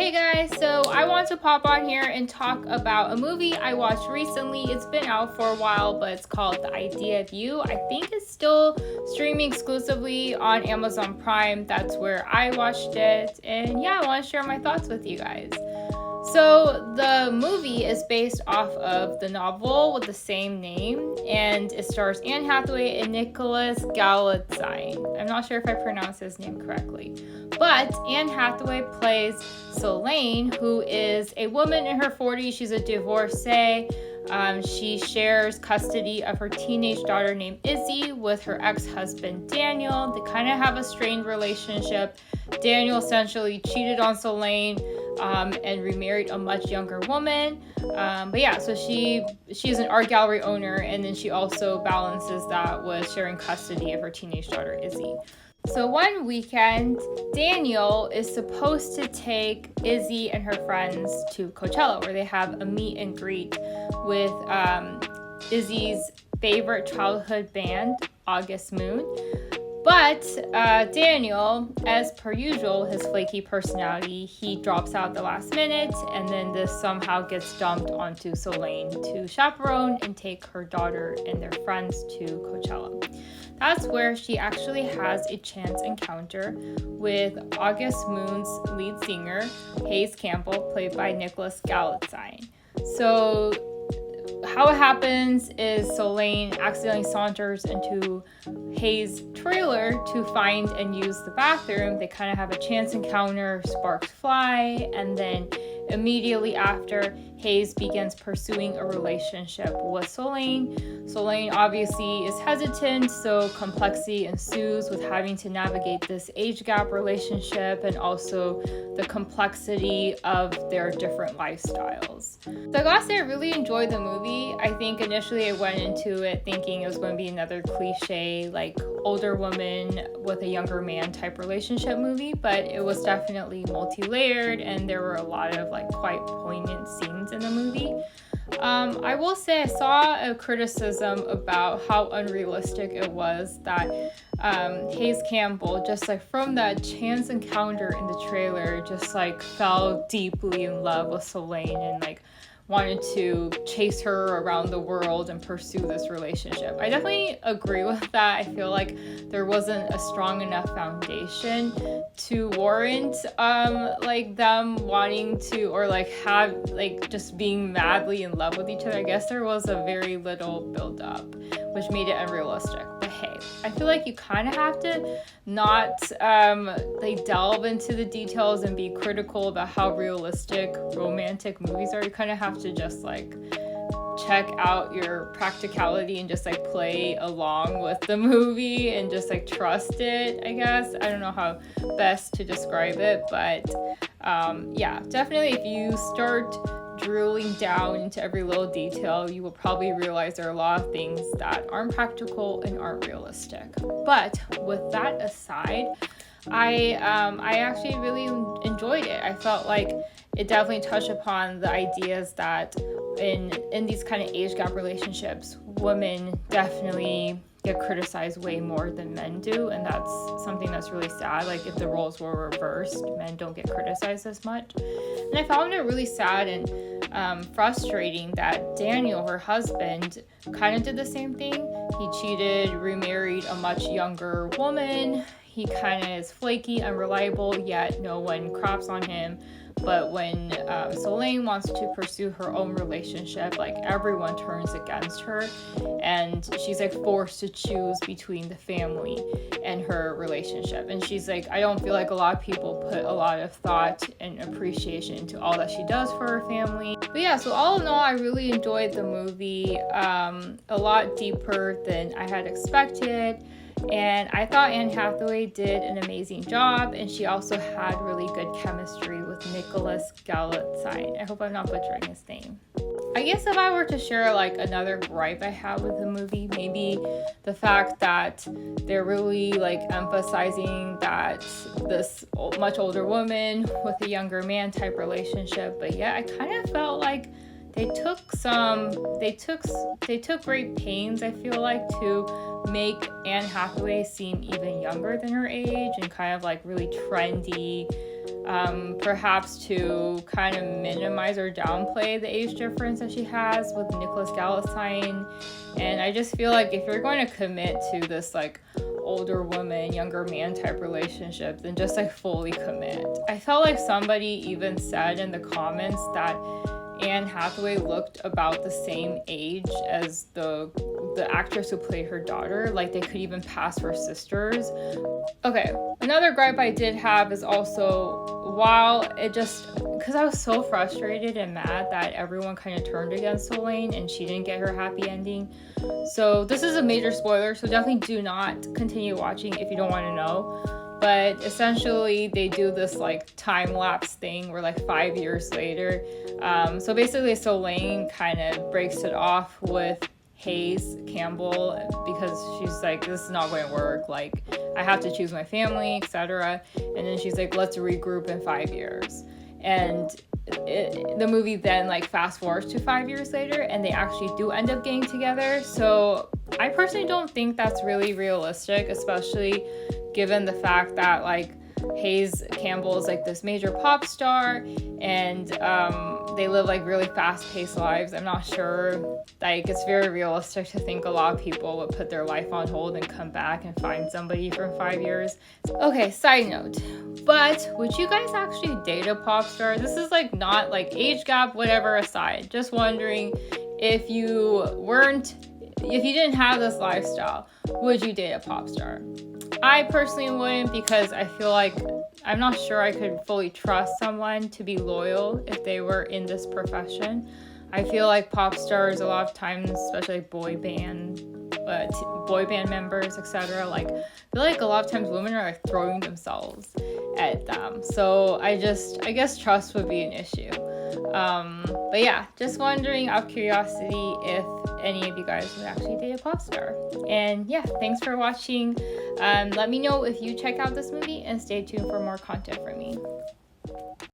Hey guys, so I want to pop on here and talk about a movie I watched recently. It's been out for a while, but it's called The Idea of You. I think it's still streaming exclusively on Amazon Prime. That's where I watched it. And yeah, I want to share my thoughts with you guys. So the movie is based off of the novel with the same name, and it stars Anne Hathaway and Nicholas Galitzine. I'm not sure if I pronounced his name correctly, but Anne Hathaway plays Solane, who is a woman in her 40s. She's a divorcee. She shares custody of her teenage daughter named Izzy with her ex-husband Daniel. They kind of have a strained relationship. Daniel essentially cheated on Solane and remarried a much younger woman. But yeah, so she's an art gallery owner, and then she also balances that with sharing custody of her teenage daughter Izzy. So one weekend, Daniel is supposed to take Izzy and her friends to Coachella, where they have a meet and greet with Izzy's favorite childhood band, August Moon. But Daniel, as per usual, his flaky personality, he drops out the last minute, and then this somehow gets dumped onto Solane to chaperone and take her daughter and their friends to Coachella. That's where she actually has a chance encounter with August Moon's lead singer, Hayes Campbell, played by Nicholas Galitzine. So how it happens is Solane accidentally saunters into Hayes' trailer to find and use the bathroom. They kind of have a chance encounter, sparks fly, and then immediately after, Hayes begins pursuing a relationship with Solane. Solane obviously is hesitant, so complexity ensues with having to navigate this age gap relationship and also the complexity of their different lifestyles. So I gotta say, I really enjoyed the movie. I think initially I went into it thinking it was going to be another cliche, like older woman with a younger man type relationship movie, but it was definitely multi-layered, and there were a lot of like quite poignant scenes in the movie. I will say I saw a criticism about how unrealistic it was that Hayes Campbell, just like from that chance encounter in the trailer, just like fell deeply in love with Solane and like wanted to chase her around the world and pursue this relationship. I definitely agree with that. I feel like there wasn't a strong enough foundation to warrant like them wanting to, or like have like just being madly in love with each other. I guess there was a very little build up, which made it unrealistic. But hey, I feel like you kind of have to not like delve into the details and be critical about how realistic romantic movies are. You kind of have to just like check out your practicality and just like play along with the movie and just like trust it, I guess. I don't know how best to describe it, but yeah, definitely if you start drilling down into every little detail, you will probably realize there are a lot of things that aren't practical and aren't realistic. But with that aside, I actually really enjoyed it. I felt like it definitely touched upon the ideas that in these kind of age gap relationships, women definitely get criticized way more than men do, and that's something that's really sad. Like if the roles were reversed, men don't get criticized as much. And I found it really sad and frustrating that Daniel, her husband, kind of did the same thing. He cheated, remarried a much younger woman. He kind of is flaky, unreliable, yet no one craps on him. But when Solane wants to pursue her own relationship, like everyone turns against her, and she's like forced to choose between the family and her relationship. And she's like, I don't feel like a lot of people put a lot of thought and appreciation into all that she does for her family. But yeah, so all in all, I really enjoyed the movie, a lot deeper than I had expected. And I thought Anne Hathaway did an amazing job, and she also had really good chemistry with Nicholas Galitzine. I hope I'm not butchering his name. I guess if I were to share like another gripe I have with the movie, maybe the fact that they're really like emphasizing that this much older woman with a younger man type relationship, but yeah, I kind of felt like they took great pains, I feel like, to make Anne Hathaway seem even younger than her age and kind of like really trendy, perhaps to kind of minimize or downplay the age difference that she has with Nicholas Galestine. And I just feel like if you're going to commit to this like older woman, younger man type relationship, then just like fully commit. I felt like somebody even said in the comments that Anne Hathaway looked about the same age as the actress who played her daughter. Like they could even pass for sisters. Okay, another gripe I did have is also, while it just, because I was so frustrated and mad that everyone kind of turned against Elaine and she didn't get her happy ending. So this is a major spoiler, so definitely do not continue watching if you don't want to know. But essentially they do this like time lapse thing where like 5 years later, so basically Elaine kind of breaks it off with Hayes Campbell because she's like, this is not going to work, like I have to choose my family, etc. And then she's like, let's regroup in 5 years. And the movie then like fast forwards to 5 years later and they actually do end up getting together. So I personally don't think that's really realistic, especially given the fact that like Hayes Campbell is like this major pop star and they live like really fast-paced lives. I'm not sure, like it's very realistic to think a lot of people would put their life on hold and come back and find somebody from 5 years. Okay, side note, but would you guys actually date a pop star? This is like not like age gap, whatever aside, just wondering if you didn't have this lifestyle, would you date a pop star? I personally wouldn't, because I feel like I'm not sure I could fully trust someone to be loyal if they were in this profession. I feel like pop stars a lot of times, especially boy band members, etc. Like I feel like a lot of times women are like throwing themselves at them. So I guess trust would be an issue. But yeah, just wondering out of curiosity if any of you guys would actually date a pop star. And yeah, thanks for watching. Let me know if you check out this movie and stay tuned for more content from me.